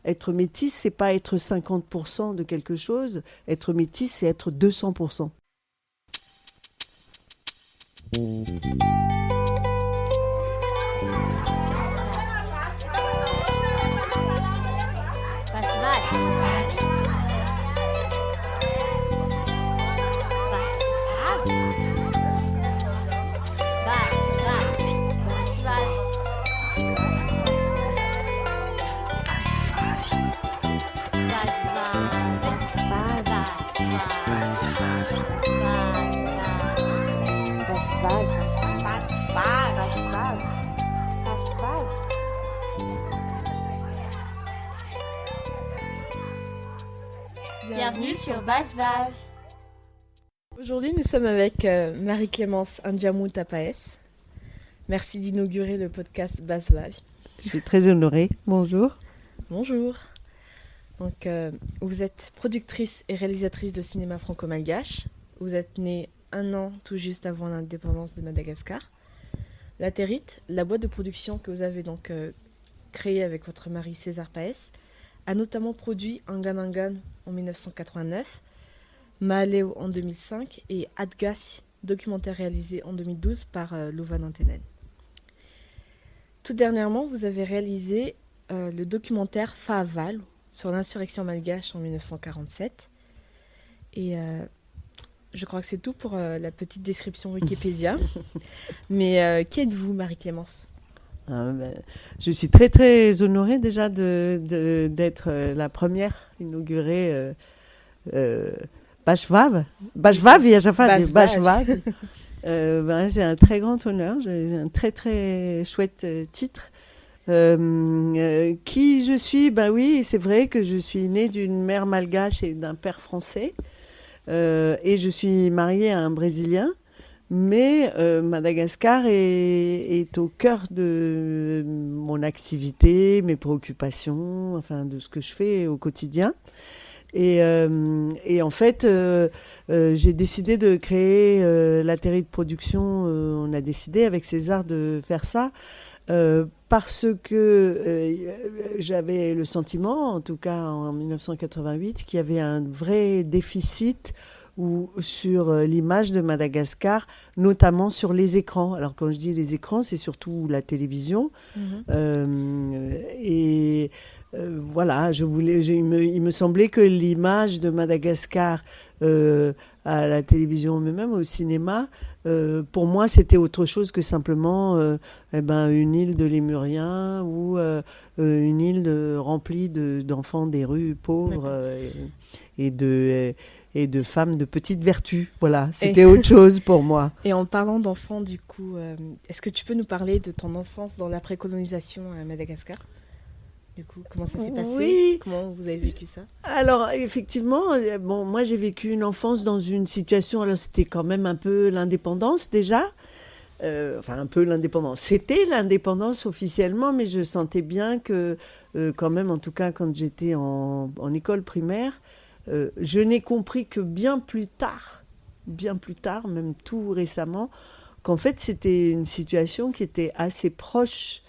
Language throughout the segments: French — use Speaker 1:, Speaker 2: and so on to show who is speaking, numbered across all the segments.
Speaker 1: Être métis, c'est pas être 50% de quelque chose. Être métis, c'est être 200%.
Speaker 2: Bienvenue sur Basse-Vave.
Speaker 3: Aujourd'hui, nous sommes avec Marie-Clémence Ndjamou Tapaes. Merci d'inaugurer le podcast Basse-Vave.
Speaker 1: Je suis très honorée. Bonjour.
Speaker 3: Bonjour. Donc, vous êtes productrice et réalisatrice de cinéma franco-malgache. Vous êtes née 1 an tout juste avant l'indépendance de Madagascar. La Territe, la boîte de production que vous avez donc créée avec votre mari César Paes, a notamment produit Angan en 1989, Maaleo en 2005 et Adgas, documentaire réalisé en 2012 par Louvain Antenen. Tout dernièrement, vous avez réalisé le documentaire Faaval sur l'insurrection malgache en 1947. Et je crois que c'est tout pour la petite description Wikipédia. Mais qui êtes-vous, Marie-Clémence ?
Speaker 1: Je suis très très honorée déjà d'être la première inaugurée Basse-Vave. Basse-Vave. C'est un très grand honneur, j'ai un très très chouette titre. Qui je suis? Ben oui, c'est vrai que je suis née d'une mère malgache et d'un père français. Et je suis mariée à un Brésilien. Mais Madagascar est au cœur de mon activité, mes préoccupations, enfin de ce que je fais au quotidien. Et en fait, j'ai décidé de créer la Territe Production. On a décidé avec César de faire ça parce que j'avais le sentiment, en tout cas en 1988, qu'il y avait un vrai déficit sur l'image de Madagascar, notamment sur les écrans. Alors quand je dis les écrans, c'est surtout la télévision. Voilà, il me semblait que l'image de Madagascar à la télévision, mais même au cinéma, pour moi, c'était autre chose que simplement une île de Lémuriens ou une île remplie d'enfants des rues pauvres et de femmes de petite vertu. Voilà, c'était autre chose pour moi.
Speaker 3: Et en parlant d'enfants, du coup, est-ce que tu peux nous parler de ton enfance dans la précolonisation à Madagascar ? Du coup, comment ça s'est passé ?
Speaker 1: Oui.
Speaker 3: Comment vous avez vécu ça ?
Speaker 1: Alors, effectivement, moi, j'ai vécu une enfance dans une situation... Alors, c'était quand même un peu l'indépendance, déjà. Un peu l'indépendance. C'était l'indépendance officiellement, mais je sentais bien que, quand même, en tout cas, quand j'étais en école primaire, je n'ai compris que bien plus tard, même tout récemment, qu'en fait, c'était une situation qui était assez proche.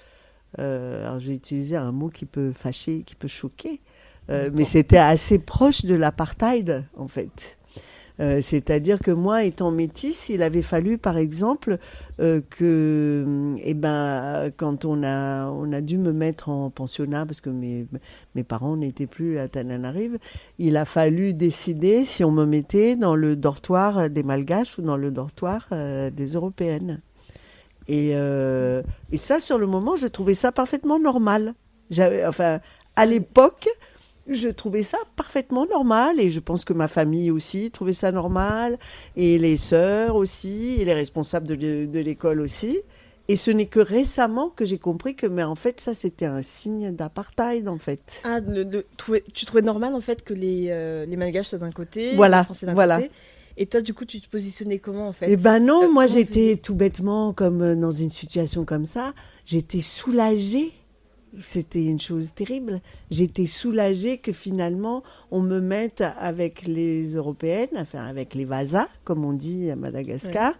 Speaker 1: Alors, je vais utiliser un mot qui peut fâcher, qui peut choquer, mais c'était assez proche de l'apartheid, en fait. C'est-à-dire que moi, étant métisse, il avait fallu, par exemple, quand on a dû me mettre en pensionnat, parce que mes parents n'étaient plus à Tananarive, il a fallu décider si on me mettait dans le dortoir des Malgaches ou dans le dortoir des Européennes. Et ça, sur le moment, je trouvais ça parfaitement normal. À l'époque, je trouvais ça parfaitement normal. Et je pense que ma famille aussi trouvait ça normal. Et les sœurs aussi, et les responsables de l'école aussi. Et ce n'est que récemment que j'ai compris que, mais en fait, ça, c'était un signe d'apartheid, en fait.
Speaker 3: Ah, tu trouvais normal, en fait, que les Malgaches soient d'un côté,
Speaker 1: voilà,
Speaker 3: les Français d'un côté. Et toi, du coup, tu te positionnais comment, en fait ?
Speaker 1: Eh ben non, moi, j'étais tout bêtement, comme dans une situation comme ça, j'étais soulagée. C'était une chose terrible. J'étais soulagée que finalement, on me mette avec les Européennes, enfin avec les Vasas, comme on dit à Madagascar,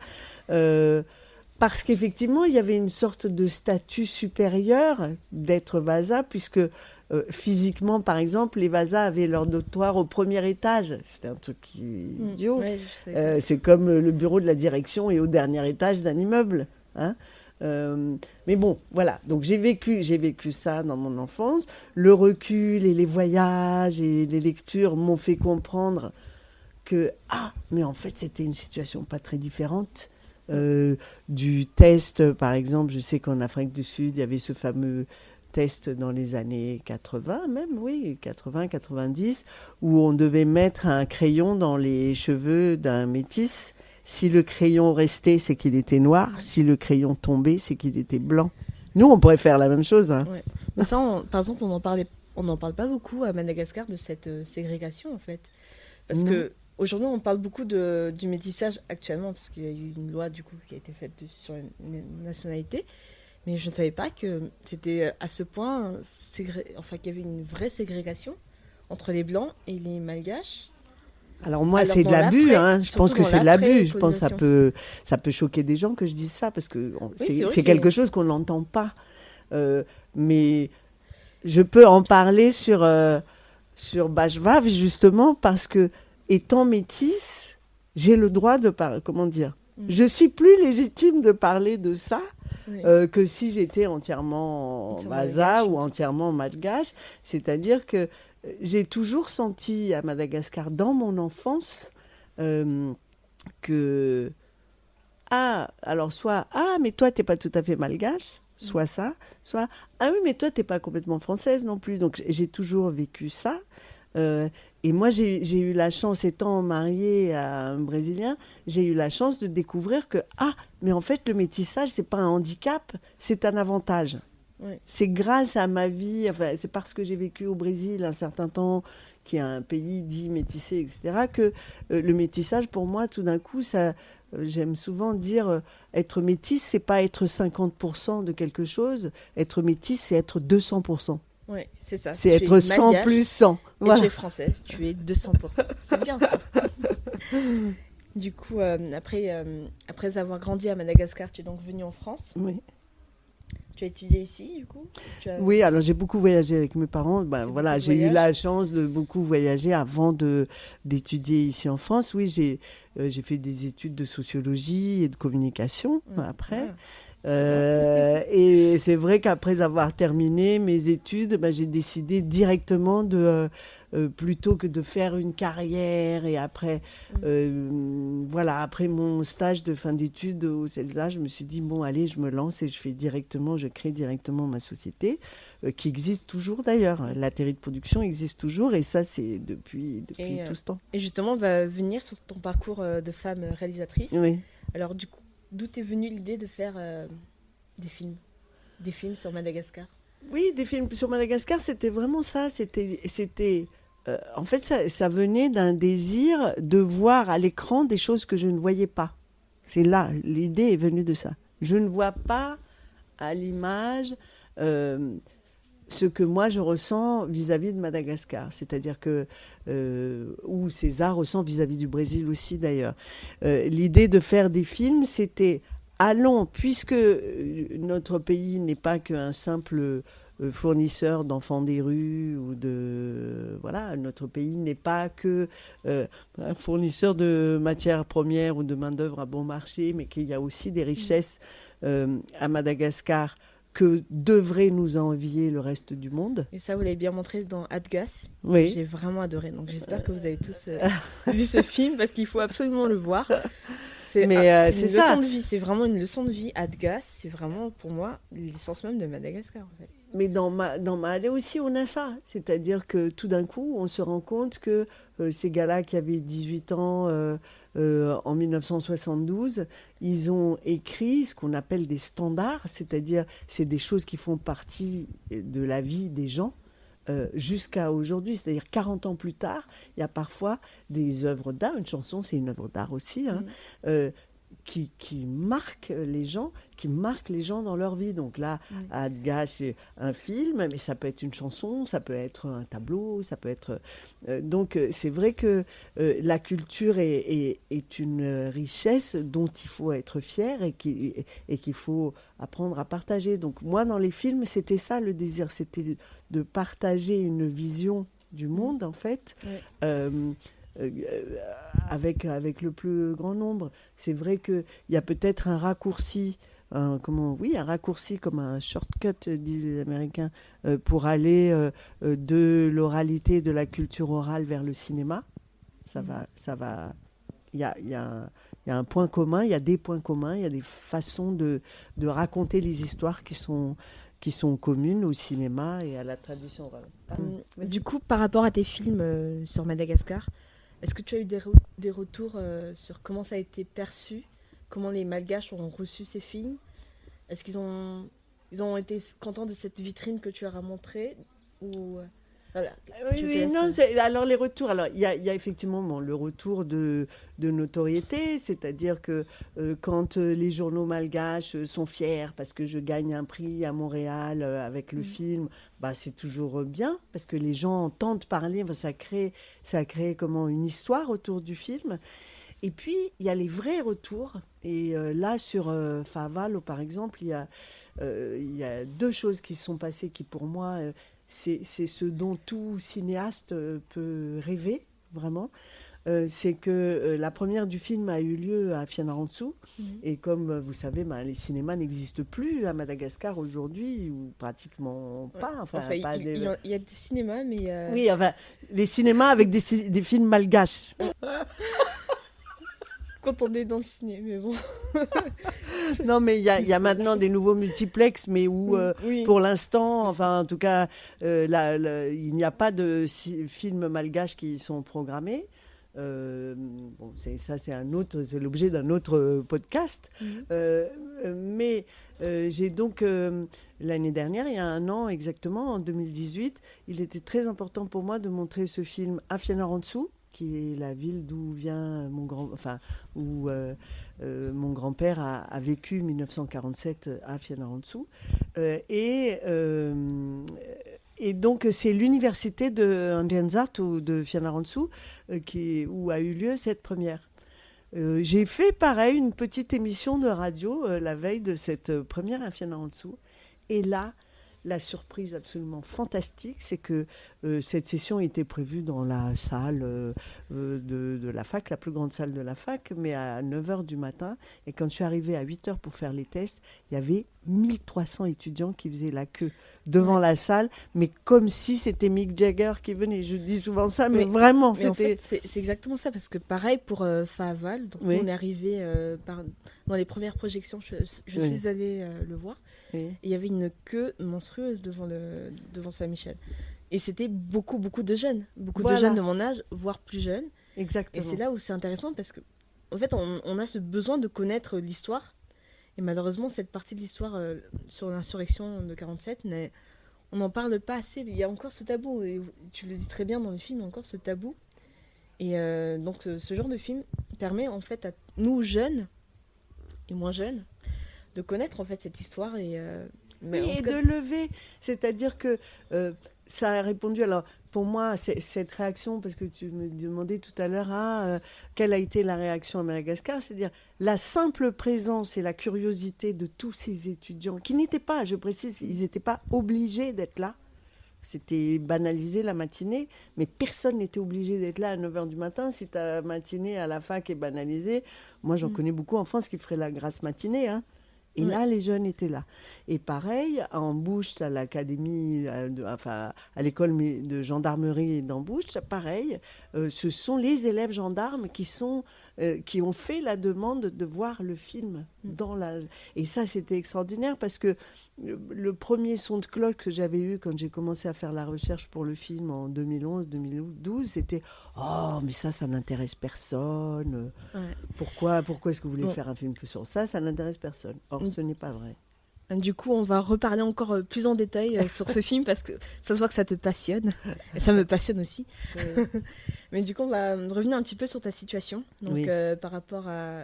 Speaker 1: Parce qu'effectivement, il y avait une sorte de statut supérieur d'être Vasa, puisque physiquement, par exemple, les Vasas avaient leur dortoir au premier étage. C'était un truc idiot.
Speaker 3: Ouais, je sais.
Speaker 1: C'est comme le bureau de la direction est au dernier étage d'un immeuble. Hein. Mais bon, voilà. Donc j'ai vécu ça dans mon enfance. Le recul et les voyages et les lectures m'ont fait comprendre que mais en fait c'était une situation pas très différente du test. Par exemple, je sais qu'en Afrique du Sud, il y avait ce fameux test dans les années 80 même, oui, 80, 90, où on devait mettre un crayon dans les cheveux d'un métis. Si le crayon restait, c'est qu'il était noir. Si le crayon tombait, c'est qu'il était blanc. Nous, on pourrait faire la même chose. Hein.
Speaker 3: Ouais. Mais ça, par exemple, on n'en parle pas beaucoup à Madagascar de cette ségrégation, en fait. Parce que aujourd'hui, on parle beaucoup du métissage actuellement, parce qu'il y a eu une loi, du coup, qui a été faite sur la nationalité. Mais je ne savais pas que c'était à ce point, qu'il y avait une vraie ségrégation entre les Blancs et les Malgaches.
Speaker 1: Alors moi, c'est de l'abus. Hein. Je pense que c'est de l'abus. Je pense que ça peut choquer des gens que je dise ça, parce que c'est quelque chose qu'on n'entend pas. Mais je peux en parler sur Bashvav, justement, parce que, étant métisse, j'ai le droit de parler. Comment dire ? Je suis plus légitime de parler de ça que si j'étais entièrement Vasa ou entièrement malgache. C'est-à-dire que j'ai toujours senti à Madagascar, dans mon enfance, que alors soit mais toi t'es pas tout à fait malgache, soit ça, soit oui mais toi t'es pas complètement française non plus. Donc j'ai toujours vécu ça. Et moi, j'ai eu la chance, étant mariée à un Brésilien, j'ai eu la chance de découvrir que, mais en fait, le métissage, c'est pas un handicap, c'est un avantage. Oui. C'est grâce à ma vie, c'est parce que j'ai vécu au Brésil un certain temps, qui est un pays dit métissé, etc., que le métissage, pour moi, tout d'un coup, ça, j'aime souvent dire, être métisse, c'est pas être 50% de quelque chose, être métisse, c'est être 200%.
Speaker 3: Oui, c'est ça.
Speaker 1: C'est être 100 plus 100.
Speaker 3: Voilà. Tu es française, tu es 200%. C'est bien ça. Du coup, après avoir grandi à Madagascar, tu es donc venue en France.
Speaker 1: Oui.
Speaker 3: Tu as étudié ici, du coup ?
Speaker 1: Oui, alors j'ai beaucoup voyagé avec mes parents. Voilà, j'ai eu la chance de beaucoup voyager avant d'étudier ici en France. Oui, j'ai fait des études de sociologie et de communication après. Ouais. Et c'est vrai qu'après avoir terminé mes études, j'ai décidé directement plutôt que de faire une carrière. Et après, après mon stage de fin d'études au CELSA, je me suis dit, bon, allez, je me lance et je crée directement ma société, qui existe toujours d'ailleurs. L'atelier de production existe toujours, et ça, c'est depuis tout ce temps.
Speaker 3: Et justement, on va venir sur ton parcours de femme réalisatrice.
Speaker 1: Oui.
Speaker 3: Alors, du coup, d'où t'es venue l'idée de faire des films sur Madagascar ?
Speaker 1: Oui, des films sur Madagascar, c'était vraiment ça. En fait, ça venait d'un désir de voir à l'écran des choses que je ne voyais pas. C'est là, l'idée est venue de ça. Je ne vois pas à l'image ce que moi je ressens vis-à-vis de Madagascar. C'est-à-dire que, ou César ressent vis-à-vis du Brésil aussi d'ailleurs. L'idée de faire des films, c'était, allons, puisque notre pays n'est pas qu'un simple fournisseur d'enfants des rues, notre pays n'est pas que un fournisseur de matières premières ou de main-d'œuvre à bon marché, mais qu'il y a aussi des richesses à Madagascar que devrait nous envier le reste du monde.
Speaker 3: Et ça, vous l'avez bien montré dans Adgas.
Speaker 1: Oui.
Speaker 3: J'ai vraiment adoré. Donc j'espère que vous avez tous vu ce film, parce qu'il faut absolument le voir. C'est une leçon de vie. C'est vraiment une leçon de vie. Adgas, c'est vraiment pour moi l'essence même de Madagascar, en fait.
Speaker 1: Mais dans Mahale aussi, on a ça. C'est-à-dire que tout d'un coup, on se rend compte que ces gars-là qui avaient 18 ans en 1972, ils ont écrit ce qu'on appelle des standards, c'est-à-dire c'est des choses qui font partie de la vie des gens jusqu'à aujourd'hui. C'est-à-dire 40 ans plus tard, il y a parfois des œuvres d'art. Une chanson, c'est une œuvre d'art aussi. Hein, qui marque les gens, dans leur vie. Donc là, Adga, c'est un film, mais ça peut être une chanson, ça peut être un tableau, ça peut être... donc c'est vrai que la culture est une richesse dont il faut être fier et qu'il faut apprendre à partager. Donc moi, dans les films, c'était ça le désir, c'était de partager une vision du monde, en fait. Avec le plus grand nombre. C'est vrai qu'il y a peut-être un raccourci, un raccourci comme un shortcut, disent les Américains, pour aller de l'oralité, de la culture orale vers le cinéma. Ça va. Il y a un point commun, il y a des points communs, il y a des façons de raconter les histoires qui sont communes au cinéma et à la tradition orale.
Speaker 3: Du coup, par rapport à tes films sur Madagascar, est-ce que tu as eu des retours sur comment ça a été perçu, comment les Malgaches ont reçu ces films? Est-ce qu'ils ont été contents de cette vitrine que tu leur as montrée ou voilà,
Speaker 1: alors les retours, alors il y a effectivement le retour de notoriété, c'est-à-dire que quand les journaux malgaches sont fiers parce que je gagne un prix à Montréal avec le film, c'est toujours bien parce que les gens entendent parler, ça crée comment une histoire autour du film. Et puis il y a les vrais retours et là sur Faavalo par exemple, il y a deux choses qui se sont passées qui pour moi c'est ce dont tout cinéaste peut rêver, vraiment. C'est que la première du film a eu lieu à Fianarantsoa. Et comme vous savez, les cinémas n'existent plus à Madagascar aujourd'hui, ou pratiquement pas.
Speaker 3: Il y a des cinémas, mais...
Speaker 1: Oui, les cinémas avec des films malgaches.
Speaker 3: Quand on est dans le ciné, mais bon.
Speaker 1: Non, mais il y a maintenant des nouveaux multiplex, mais où, pour l'instant, en tout cas, il n'y a pas de films malgaches qui sont programmés. C'est l'objet d'un autre podcast. Mais j'ai donc, l'année dernière, il y a un an exactement, en 2018, il était très important pour moi de montrer ce film à Fianarantsoa, qui est la ville d'où vient où mon grand-père a vécu 1947 à Fianarantsoa. Et donc, c'est l'université de Andianzat ou de Fianarantsoa où a eu lieu cette première. J'ai fait pareil, une petite émission de radio la veille de cette première à Fianarantsoa. Et là, la surprise absolument fantastique, c'est que cette session était prévue dans la salle de la fac, la plus grande salle de la fac, mais à 9h du matin. Et quand je suis arrivée à 8h pour faire les tests, il y avait 1300 étudiants qui faisaient la queue devant la salle, mais comme si c'était Mick Jagger qui venait. Je dis souvent ça, mais vraiment,
Speaker 3: mais en fait, c'est exactement ça, parce que pareil pour Faaval, donc on est arrivé dans les premières projections, je suis allée le voir. Et il y avait une queue monstrueuse devant Saint-Michel. Et c'était beaucoup de jeunes. De jeunes de mon âge, voire plus jeunes.
Speaker 1: Exactement.
Speaker 3: Et c'est là où c'est intéressant parce que, en fait, on a ce besoin de connaître l'histoire. Et malheureusement, cette partie de l'histoire sur l'insurrection de 47, on n'en parle pas assez. Il y a encore ce tabou. Et tu le dis très bien dans le film, il y a encore ce tabou. Et donc, ce genre de film permet, en fait, à nous, jeunes et moins jeunes, de connaître en fait cette histoire et
Speaker 1: de lever, c'est-à-dire que ça a répondu. Alors pour moi, cette réaction, parce que tu me demandais tout à l'heure, quelle a été la réaction à Madagascar, c'est-à-dire la simple présence et la curiosité de tous ces étudiants qui n'étaient pas, je précise, ils n'étaient pas obligés d'être là. C'était banalisé la matinée, mais personne n'était obligé d'être là à 9h du matin. Si ta matinée à la fac est banalisée, moi j'en connais beaucoup en France qui feraient la grasse matinée, Et là, les jeunes étaient là. Et pareil, à Embouche, à l'académie, à l'école de gendarmerie d'Embouche, pareil, ce sont les élèves gendarmes qui ont fait la demande de voir le film. Et ça, c'était extraordinaire parce que le premier son de cloche que j'avais eu quand j'ai commencé à faire la recherche pour le film en 2011-2012, c'était « Oh, mais ça n'intéresse personne. Pourquoi est-ce que vous voulez faire un film sur ça? Ça n'intéresse personne. » Or, ce n'est pas vrai.
Speaker 3: Du coup, on va reparler encore plus en détail sur ce film parce que ça se voit que ça te passionne. Et ça me passionne aussi. Mais du coup, on va revenir un petit peu sur ta situation. Donc, par rapport à...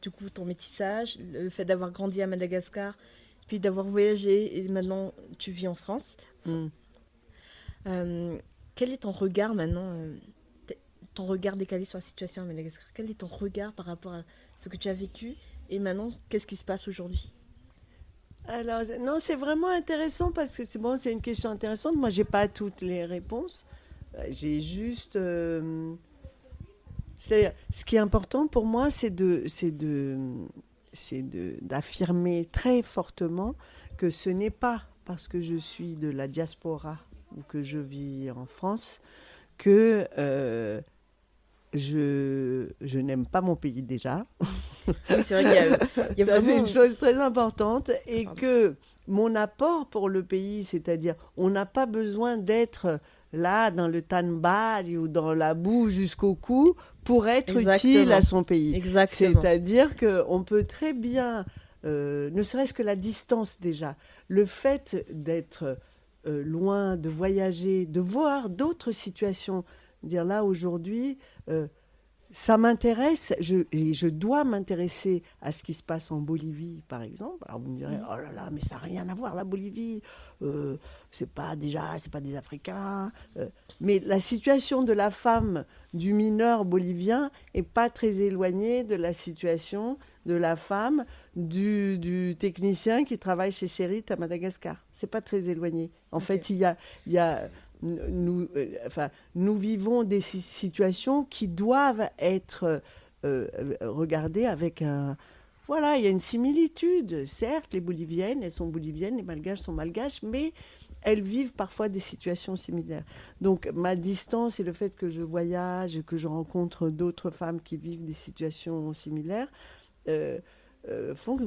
Speaker 3: du coup ton métissage, le fait d'avoir grandi à Madagascar, puis d'avoir voyagé et maintenant tu vis en France.
Speaker 1: Mm.
Speaker 3: Quel est ton regard maintenant, ton regard décalé sur la situation à Madagascar? Quel est ton regard par rapport à ce que tu as vécu et maintenant, qu'est-ce qui se passe aujourd'hui?
Speaker 1: Alors, non, c'est vraiment intéressant parce que c'est une question intéressante. Moi, j'ai pas toutes les réponses. J'ai juste, c'est-à-dire, ce qui est important pour moi, d'affirmer très fortement que ce n'est pas parce que je suis de la diaspora ou que je vis en France que je n'aime pas mon pays déjà.
Speaker 3: Oui, c'est vrai qu'il y a
Speaker 1: Ça, c'est
Speaker 3: vraiment...
Speaker 1: une chose très importante et
Speaker 3: Pardon.
Speaker 1: que mon apport pour le pays, c'est-à-dire on n'a pas besoin d'être là dans le tanbad ou dans la boue jusqu'au cou pour être utile à son pays.
Speaker 3: Exactement.
Speaker 1: C'est-à-dire qu'on peut très bien, ne serait-ce que la distance déjà, le fait d'être loin, de voyager, de voir d'autres situations, dire là aujourd'hui, ça m'intéresse, et je dois m'intéresser à ce qui se passe en Bolivie, par exemple. Alors vous me direz, oh là là, mais ça n'a rien à voir, la Bolivie, c'est pas des Africains. Mais la situation de la femme, du mineur bolivien, est pas très éloignée de la situation de la femme, du technicien qui travaille chez Sherit à Madagascar. C'est pas très éloigné. En fait, il y a nous vivons des situations qui doivent être regardées avec un... Voilà, il y a une similitude. Certes, les Boliviennes, elles sont boliviennes, les Malgaches sont malgaches, mais elles vivent parfois des situations similaires. Donc, ma distance et le fait que je voyage et que je rencontre d'autres femmes qui vivent des situations similaires font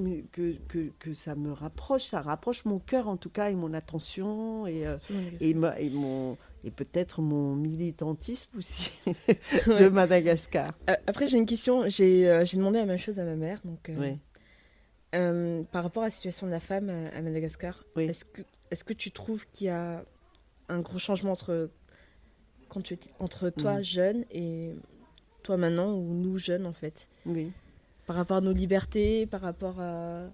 Speaker 1: que ça me rapproche, ça rapproche mon cœur en tout cas et mon attention et peut-être mon militantisme aussi de Madagascar.
Speaker 3: Après, j'ai une question. J'ai demandé la même chose à ma mère. Donc,
Speaker 1: Oui.
Speaker 3: par rapport à la situation de la femme à Madagascar,
Speaker 1: Oui.
Speaker 3: est-ce que tu trouves qu'il y a un gros changement entre toi jeune et toi maintenant, ou nous jeunes en fait,
Speaker 1: Oui.
Speaker 3: par rapport à nos libertés, par rapport à...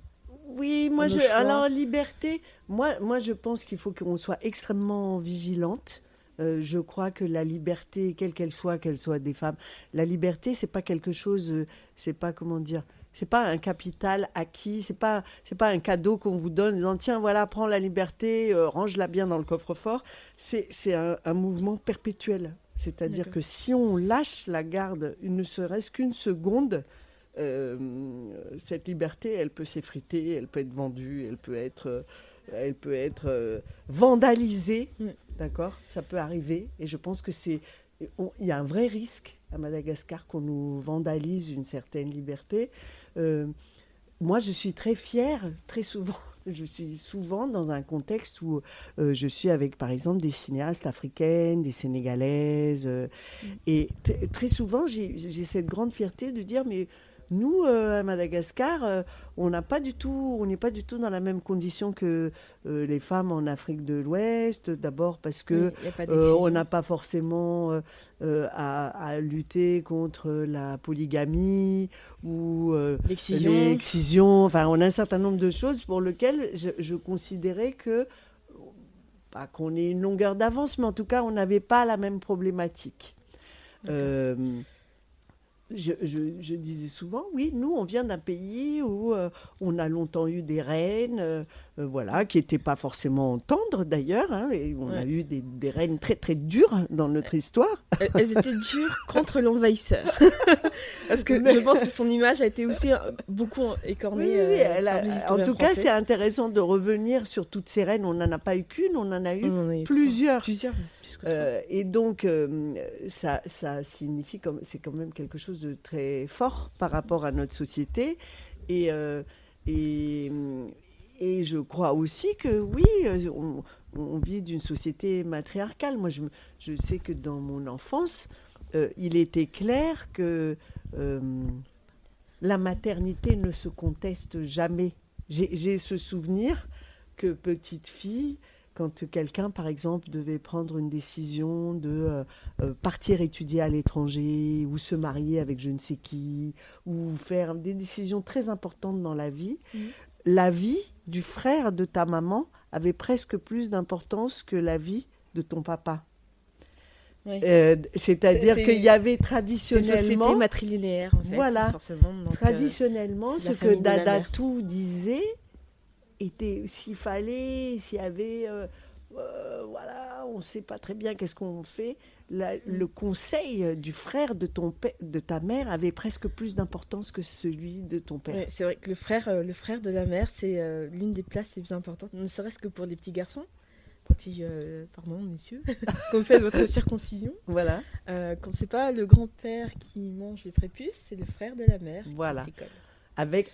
Speaker 1: Oui,
Speaker 3: nos choix.
Speaker 1: alors liberté, moi je pense qu'il faut qu'on soit extrêmement vigilante. Je crois que la liberté, quelle qu'elle soit des femmes, la liberté, c'est pas quelque chose, c'est pas comment dire, c'est pas un capital acquis, c'est pas un cadeau qu'on vous donne en disant tiens voilà prends la liberté, range-la bien dans le coffre-fort. C'est un mouvement perpétuel. C'est-à-dire
Speaker 3: D'accord.
Speaker 1: que si on lâche la garde, ne serait-ce qu'une seconde, cette liberté, elle peut s'effriter, elle peut être vendue, elle peut être vandalisée, d'accord? Ça peut arriver, et je pense que il y a un vrai risque à Madagascar qu'on nous vandalise une certaine liberté. Moi, je suis très fière, très souvent. Je suis souvent dans un contexte où je suis avec, par exemple, des cinéastes africaines, des sénégalaises. Et très souvent, j'ai cette grande fierté de dire, mais nous, à Madagascar, on n'est pas du tout dans la même condition que les femmes en Afrique de l'Ouest. D'abord parce que
Speaker 3: Il y a pas d'excision.
Speaker 1: on n'a pas forcément à lutter contre la polygamie ou
Speaker 3: L'excision.
Speaker 1: l'excision. Enfin, on a un certain nombre de choses pour lesquelles je considérais que, pas qu'on ait une longueur d'avance, mais en tout cas, on n'avait pas la même problématique. Je disais souvent, oui, nous, on vient d'un pays où on a longtemps eu des reines, voilà, qui n'étaient pas forcément tendres d'ailleurs, hein, et on a eu des reines très très dures dans notre histoire.
Speaker 3: Elles étaient dures contre l'envahisseur. Parce que je pense que son image a été aussi beaucoup écornée.
Speaker 1: Oui,
Speaker 3: par les
Speaker 1: en
Speaker 3: historiens
Speaker 1: tout cas,
Speaker 3: français.
Speaker 1: c'est intéressant de revenir sur toutes ces reines. On n'en a pas eu qu'une, on en a eu
Speaker 3: On en a eu
Speaker 1: plusieurs.
Speaker 3: Plusieurs, plus que trois.
Speaker 1: Et donc, ça signifie, c'est quand même quelque chose de très fort par rapport à notre société. Et je crois aussi que oui, on vit d'une société matriarcale. Moi, je sais que dans mon enfance, il était clair que la maternité ne se conteste jamais. J'ai ce souvenir que petite fille, quand quelqu'un, par exemple, devait prendre une décision de partir étudier à l'étranger ou se marier avec je ne sais qui, ou faire des décisions très importantes dans la vie, la vie du frère de ta maman avait presque plus d'importance que la vie de ton papa.
Speaker 3: Oui.
Speaker 1: C'est-à-dire qu'il y avait
Speaker 3: C'est une
Speaker 1: traditionnellement...
Speaker 3: société matrilinéaire, en fait,
Speaker 1: Voilà.
Speaker 3: forcément. Donc,
Speaker 1: Traditionnellement,
Speaker 3: c'est
Speaker 1: ce
Speaker 3: la
Speaker 1: que
Speaker 3: famille de la mère.
Speaker 1: Dadatou disait était, s'il y avait, voilà, on ne sait pas très bien qu'est-ce qu'on fait, le conseil du frère de ta mère avait presque plus d'importance que celui de ton père.
Speaker 3: Ouais, c'est vrai que le frère de la mère, c'est l'une des places les plus importantes, ne serait-ce que pour les petits garçons. Pardon, messieurs, quand vous faites votre circoncision,
Speaker 1: Voilà.
Speaker 3: quand c'est pas le grand-père qui mange les prépuces, c'est le frère de la mère
Speaker 1: Voilà.
Speaker 3: qui s'y colle.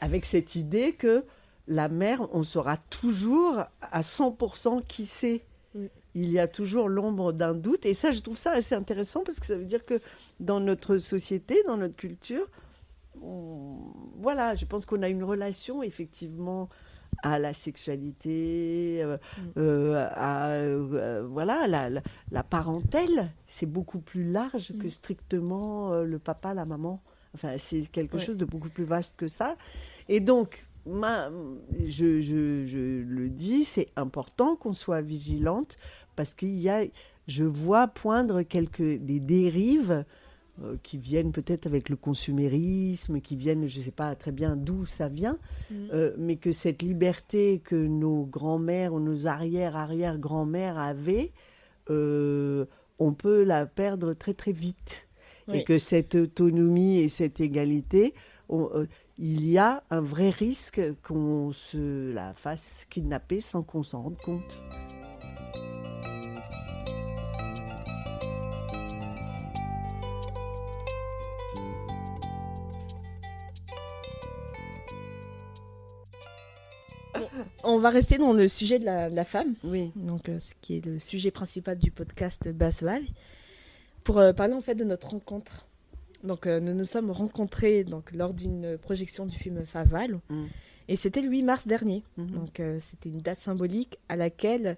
Speaker 1: Avec cette idée que la mère, on saura toujours à 100% qui c'est.
Speaker 3: Oui.
Speaker 1: Il y a toujours l'ombre d'un doute. Et ça, je trouve ça assez intéressant parce que ça veut dire que dans notre société, dans notre culture, voilà, je pense qu'on a une relation effectivement à la sexualité, voilà, la parentèle, c'est beaucoup plus large que strictement le papa, la maman. Enfin, c'est quelque chose de beaucoup plus vaste que ça. Et donc, je le dis, c'est important qu'on soit vigilante parce je vois poindre des dérives qui viennent peut-être avec le consumérisme, qui viennent, je ne sais pas très bien d'où ça vient, mais que cette liberté que nos grands-mères ou nos arrière-arrière-grands-mères avaient, on peut la perdre très très vite.
Speaker 3: Oui.
Speaker 1: Et que cette autonomie et cette égalité, il y a un vrai risque qu'on se la fasse kidnapper sans qu'on s'en rende compte.
Speaker 3: On va rester dans le sujet de la femme,
Speaker 1: Oui.
Speaker 3: donc ce qui est le sujet principal du podcast Basse Valley, pour parler en fait de notre rencontre. Donc nous nous sommes rencontrés lors d'une projection du film Faval, et c'était le 8 mars dernier. Donc c'était une date symbolique à laquelle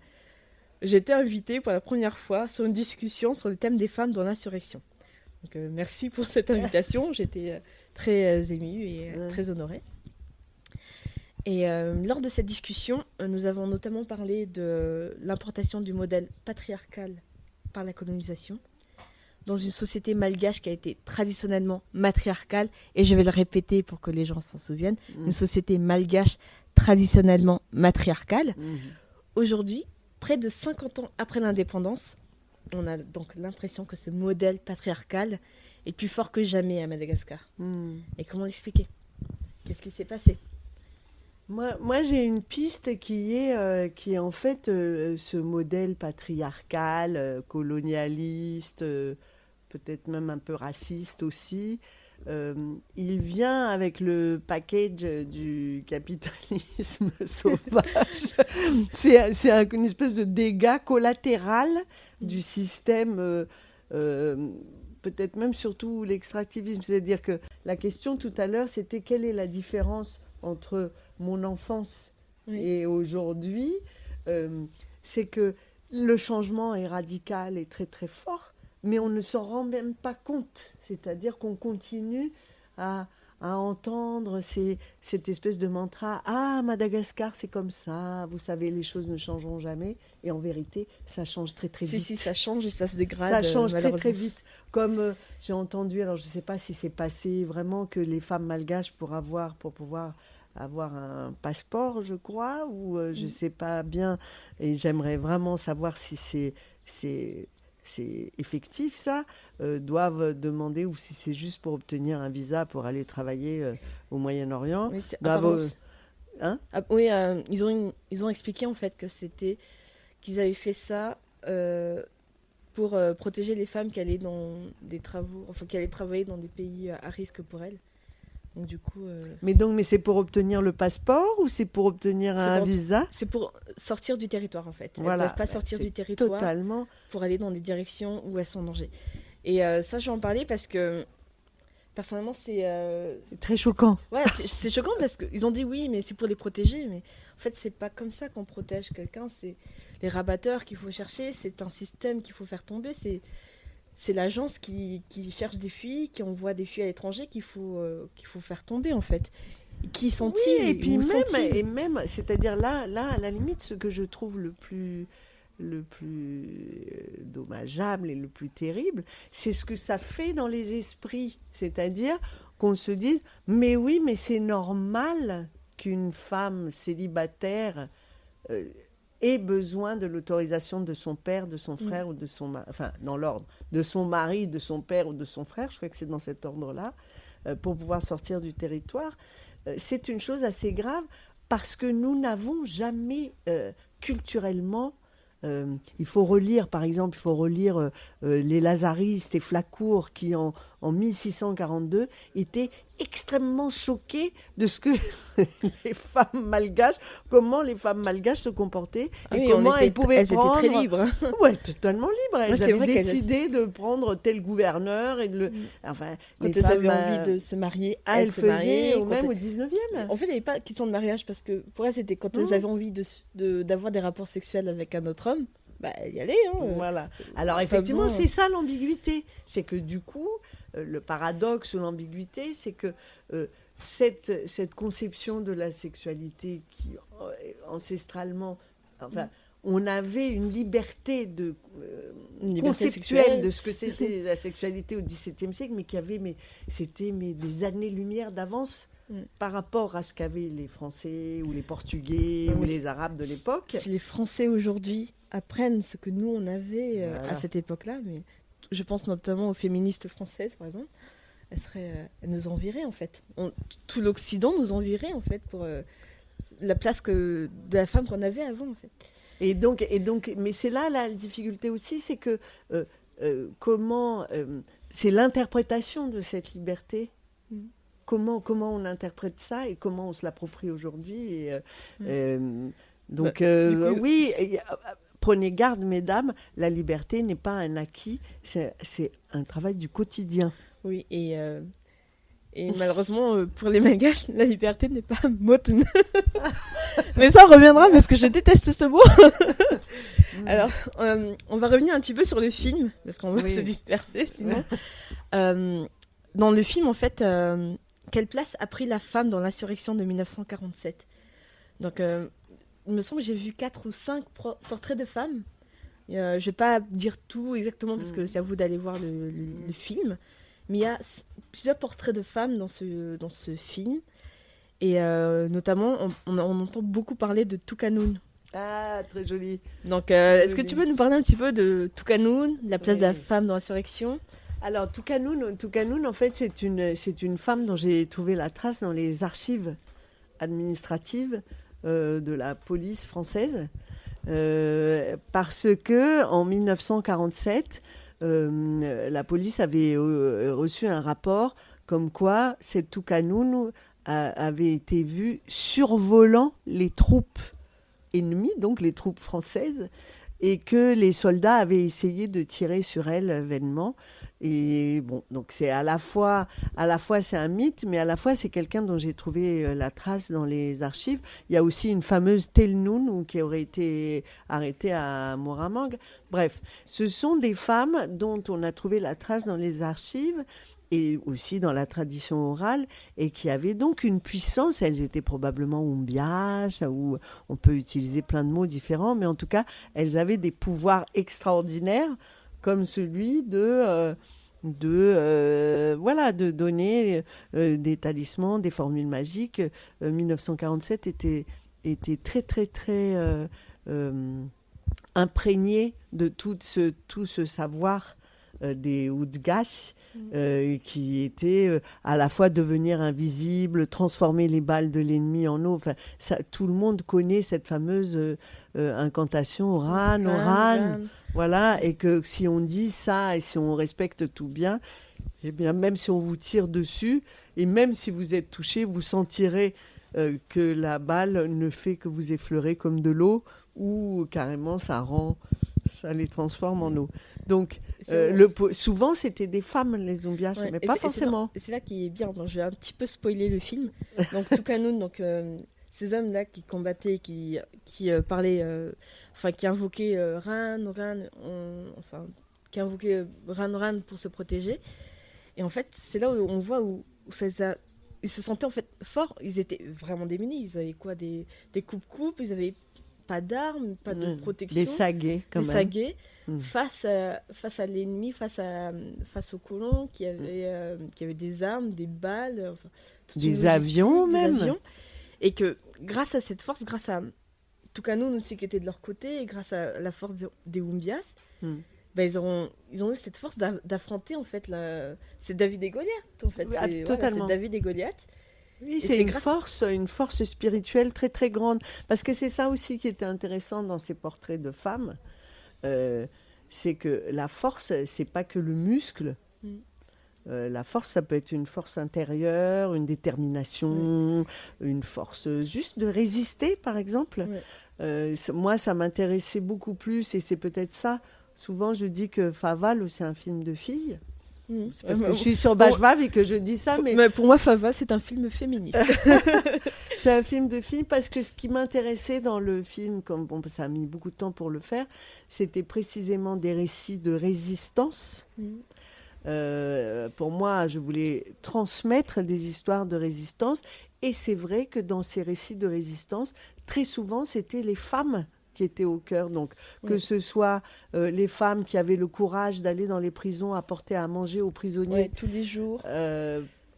Speaker 3: j'étais invitée pour la première fois sur une discussion sur le thème des femmes dans l'insurrection. Donc merci pour cette invitation, j'étais très émue et très honorée. Et lors de cette discussion, nous avons notamment parlé de l'importation du modèle patriarcal par la colonisation dans une société malgache qui a été traditionnellement matriarcale, et je vais le répéter pour que les gens s'en souviennent, une société malgache traditionnellement matriarcale. Aujourd'hui, près de 50 ans après l'indépendance, on a donc l'impression que ce modèle patriarcal est plus fort que jamais à Madagascar. Et comment l'expliquer ? Qu'est-ce qui s'est passé ?
Speaker 1: Moi, j'ai une piste qui est en fait ce modèle patriarcal, colonialiste, peut-être même un peu raciste aussi. Il vient avec le package du capitalisme sauvage. C'est une espèce de dégât collatéral du système, peut-être même surtout l'extractivisme. C'est-à-dire que la question tout à l'heure, c'était quelle est la différence entre mon enfance et aujourd'hui, c'est que le changement est radical et très très fort, mais on ne s'en rend même pas compte. C'est-à-dire qu'on continue à entendre cette espèce de mantra « Ah, Madagascar, c'est comme ça, vous savez, les choses ne changeront jamais ». Et en vérité, ça change très très vite.
Speaker 3: Si, ça change et ça se dégrade.
Speaker 1: Ça change très très vite. Comme j'ai entendu, alors je ne sais pas si c'est passé vraiment, que les femmes malgaches pour pouvoir avoir un passeport, je crois, ou je ne sais pas bien, et j'aimerais vraiment savoir si c'est effectif ça, doivent demander, ou si c'est juste pour obtenir un visa pour aller travailler au Moyen-Orient.
Speaker 3: Oui, ils ont expliqué en fait qu'ils avaient fait ça pour protéger les femmes qui allaient dans des travaux, enfin qui allaient travailler dans des pays à risque pour elles. Donc, du coup,
Speaker 1: Mais c'est pour obtenir le passeport ou c'est pour obtenir un visa ?
Speaker 3: C'est pour sortir du territoire en fait. Elles ne
Speaker 1: Voilà,
Speaker 3: peuvent pas sortir du territoire
Speaker 1: totalement.
Speaker 3: pour aller dans des directions où elles sont en danger. Et ça, je vais en parler parce que personnellement,
Speaker 1: C'est très choquant.
Speaker 3: ouais, c'est choquant parce qu'ils ont dit oui, mais c'est pour les protéger. Mais en fait, c'est pas comme ça qu'on protège quelqu'un. C'est les rabatteurs qu'il faut chercher. C'est un système qu'il faut faire tomber. C'est l'agence qui cherche des filles, qui envoie des filles à l'étranger qu'il faut faire tomber en fait. Qui sont-ils
Speaker 1: Oui, et puis
Speaker 3: Où
Speaker 1: même,
Speaker 3: sont-ils
Speaker 1: c'est-à-dire là, à la limite, ce que je trouve le plus dommageable et le plus terrible, c'est ce que ça fait dans les esprits. C'est-à-dire qu'on se dise, mais oui, mais c'est normal qu'une femme célibataire euh, ait besoin de l'autorisation de son père, de son frère ou de son mari, enfin, dans l'ordre, de son mari, de son père ou de son frère, je crois que c'est dans cet ordre-là, pour pouvoir sortir du territoire. C'est une chose assez grave parce que nous n'avons jamais culturellement. Il faut relire, par exemple, les Lazaristes et Flacourt qui, en 1642, étaient extrêmement choqués de ce que les femmes malgaches, comment les femmes malgaches se comportaient et comment elles pouvaient prendre...
Speaker 3: Elles étaient très libres.
Speaker 1: Ouais, totalement libres. Elles
Speaker 3: Ouais, c'est
Speaker 1: avaient
Speaker 3: vrai
Speaker 1: décidé de prendre tel gouverneur et de le... Enfin,
Speaker 3: Quand
Speaker 1: les
Speaker 3: elles
Speaker 1: femmes,
Speaker 3: avaient envie de se marier,
Speaker 1: elles
Speaker 3: elles se
Speaker 1: faisaient
Speaker 3: mariaient.
Speaker 1: même au 19e.
Speaker 3: En fait, il n'y avait pas de question de mariage parce que pour elles, c'était quand elles avaient envie d'avoir des rapports sexuels avec un autre homme, bah, elles y allaient. Hein.
Speaker 1: Voilà. Alors
Speaker 3: Pas
Speaker 1: effectivement,
Speaker 3: besoin.
Speaker 1: c'est ça l'ambiguïté. C'est que du coup, le paradoxe ou l'ambiguïté, c'est que cette conception de la sexualité qui, ancestralement, enfin, on avait une liberté
Speaker 3: Une liberté
Speaker 1: conceptuelle
Speaker 3: sexuelle.
Speaker 1: de ce que c'était la sexualité au XVIIe siècle, mais qui avait c'était des années-lumière d'avance par rapport à ce qu'avaient les Français ou les Portugais ou les Arabes de l'époque.
Speaker 3: Si les Français aujourd'hui apprennent ce que nous on avait
Speaker 1: Voilà.
Speaker 3: à cette époque-là, mais je pense notamment aux féministes françaises par exemple, elles nous envieraient en fait. Tout l'Occident nous envierait en fait pour la place de la femme qu'on avait avant en fait.
Speaker 1: Et donc, mais c'est là la difficulté aussi, c'est que comment, c'est l'interprétation de cette liberté. Comment on interprète ça et comment on se l'approprie aujourd'hui. Donc, oui, prenez garde, mesdames, la liberté n'est pas un acquis, c'est un travail du quotidien.
Speaker 3: Oui, et malheureusement, pour les Malgaches, la liberté n'est pas motne. Mais ça, on reviendra parce que je déteste ce mot. Alors, on va revenir un petit peu sur le film, parce qu'on va se disperser sinon. Dans le film, en fait, quelle place a pris la femme dans l'insurrection de 1947 ? Donc, il me semble que j'ai vu 4 ou 5 portraits de femmes. Je ne vais pas dire tout exactement, parce que c'est à vous d'aller voir le film. Mais il y a plusieurs portraits de femmes dans ce film. Et notamment, on entend beaucoup parler de Tukanoun.
Speaker 1: Ah, très joli.
Speaker 3: Donc, est-ce que tu peux nous parler un petit peu de Tukanoun, la place de la femme dans l'insurrection ?
Speaker 1: Alors, Tukanoun, en fait, c'est une femme dont j'ai trouvé la trace dans les archives administratives de la police française. Parce que en 1947... la police avait reçu un rapport comme quoi cette Tukanoun avait été vue survolant les troupes ennemies, donc les troupes françaises, et que les soldats avaient essayé de tirer sur elle vainement. Et bon, donc c'est à la fois c'est un mythe, mais à la fois c'est quelqu'un dont j'ai trouvé la trace dans les archives. Il y a aussi une fameuse Telnoun qui aurait été arrêtée à Moramang. Bref, ce sont des femmes dont on a trouvé la trace dans les archives et aussi dans la tradition orale, et qui avaient donc une puissance. Elles étaient probablement umbias, ou on peut utiliser plein de mots différents, mais en tout cas, elles avaient des pouvoirs extraordinaires, comme celui de donner des talismans, des formules magiques. 1947 était très, très, très imprégné de tout ce savoir des Oudgash, qui était à la fois devenir invisible, transformer les balles de l'ennemi en eau. Enfin, tout le monde connaît cette fameuse incantation Oran. Voilà, et que si on dit ça et si on respecte tout bien, eh bien, même si on vous tire dessus, et même si vous êtes touché, vous sentirez que la balle ne fait que vous effleurer comme de l'eau, ou carrément ça les transforme en eau. Donc, Souvent, c'était des femmes, les zombiages, mais pas forcément.
Speaker 3: Et c'est là qui est bien. Donc, je vais un petit peu spoiler le film. Donc, Tukanoun, ces hommes-là qui combattaient, qui parlaient, qui invoquaient qui invoquaient Ran pour se protéger. Et en fait, c'est là où on voit où ils se sentaient en fait forts. Ils étaient vraiment démunis. Ils avaient quoi, des coupes-coupes. Ils avaient pas d'armes, pas de protection.
Speaker 1: Des saguets, quand même.
Speaker 3: Des saguets face à l'ennemi, face aux colons qui avaient des armes, des balles,
Speaker 1: des avions même.
Speaker 3: Et que grâce à cette force, grâce à Tukanoun aussi qui était de leur côté, et grâce à la force des Wumbias, ils ont eu cette force d'affronter en fait c'est David et Goliath en fait.
Speaker 1: Oui, totalement.
Speaker 3: C'est David et Goliath.
Speaker 1: Oui, c'est une force spirituelle très très grande. Parce que c'est ça aussi qui était intéressant dans ces portraits de femmes. C'est que la force, c'est pas que le muscle. La force, ça peut être une force intérieure, une détermination, une force juste de résister, par exemple. Moi, ça m'intéressait beaucoup plus, et c'est peut-être ça. Souvent, je dis que Faval, c'est un film de filles. C'est parce que je suis sur Bashvav et que je dis ça.
Speaker 3: Mais pour moi, Faval, c'est un film féministe.
Speaker 1: C'est un film de filles parce que ce qui m'intéressait dans le film, ça a mis beaucoup de temps pour le faire, c'était précisément des récits de résistance. Pour moi, je voulais transmettre des histoires de résistance. Et c'est vrai que dans ces récits de résistance, très souvent, c'était les femmes qui étaient au cœur. Donc, que ce soit les femmes qui avaient le courage d'aller dans les prisons apporter à manger aux prisonniers.
Speaker 3: Tous les jours.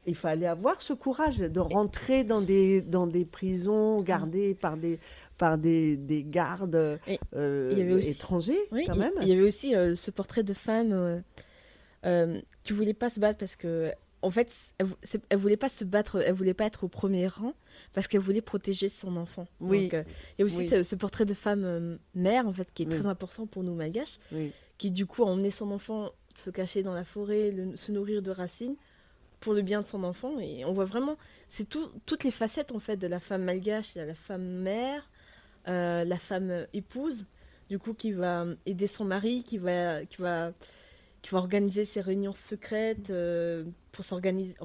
Speaker 1: Il fallait avoir ce courage de rentrer dans des prisons gardées par des gardes étrangers, quand même.
Speaker 3: Il y avait aussi ce portrait de femme qui voulait pas se battre parce que, en fait, elle voulait pas se battre, elle voulait pas être au premier rang parce qu'elle voulait protéger son enfant.
Speaker 1: Oui.
Speaker 3: Donc, il y a aussi ce portrait de femme mère, en fait, qui est très important pour nous malgaches, qui du coup a emmené son enfant se cacher dans la forêt, se nourrir de racines pour le bien de son enfant. Et on voit vraiment, c'est toutes les facettes en fait de la femme malgache. Il y a la femme mère, la femme épouse, du coup qui va aider son mari, qui va organiser ses réunions secrètes pour s'organiser,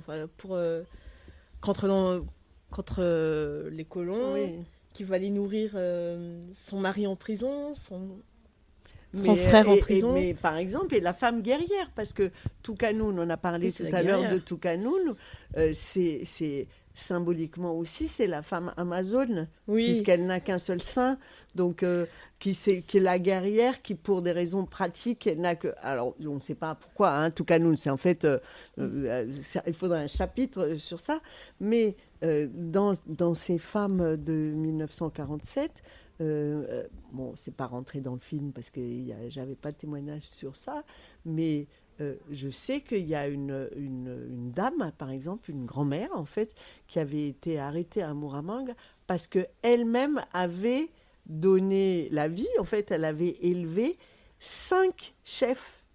Speaker 3: contre les colons, qui va aller nourrir son mari en prison, son frère en prison.
Speaker 1: Mais par exemple, et la femme guerrière, parce que Tukanoun, on a parlé tout à l'heure de Tukanoun, c'est symboliquement aussi, c'est la femme amazone, puisqu'elle n'a qu'un seul sein, donc qui est la guerrière, qui pour des raisons pratiques n'a que... Alors, on ne sait pas pourquoi, Tukanoun, c'est en fait... il faudrait un chapitre sur ça, mais dans ces femmes de 1947... c'est pas rentré dans le film parce que j'avais pas de témoignage sur ça, mais je sais qu'il y a une dame, par exemple, une grand-mère en fait, qui avait été arrêtée à Muramanga parce que elle-même avait donné la vie. En fait, elle avait élevé 5 chefs